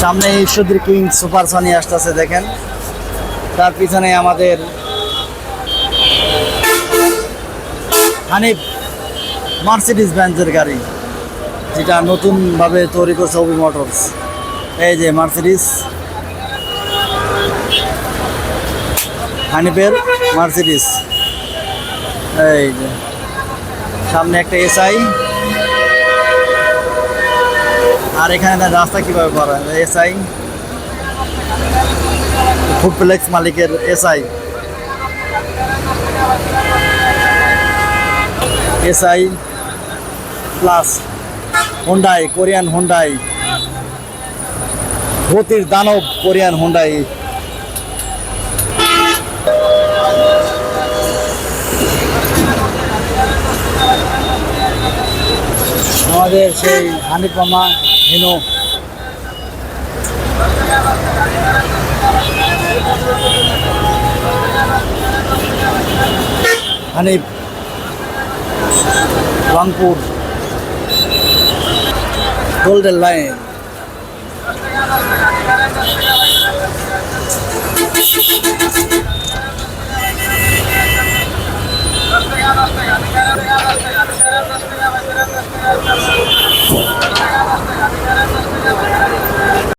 সামনে ঈশ্বরদীর king super Sony আসতেছে দেখেন, তার পিছনে আমাদের হানিফ মার্সিডিজ বেঞ্জের গাড়ি, যেটা নতুনভাবে তৈরি করছে অভি মোটরস। এই যে মার্সিডিজ, হানিফের মার্সিডিজ। এই যে সামনে একটা এসআই, আর এখানে রাস্তা কিভাবে করা এসআই, ফুডপ্লেক্স মালিকের SI, SI plus Hyundai, Korean Hyundai, গতির দানব কোরিয়ান হোন্ডাই। আমাদের সেই হানিফ মামা Hino, Hanif Rangpur golden line.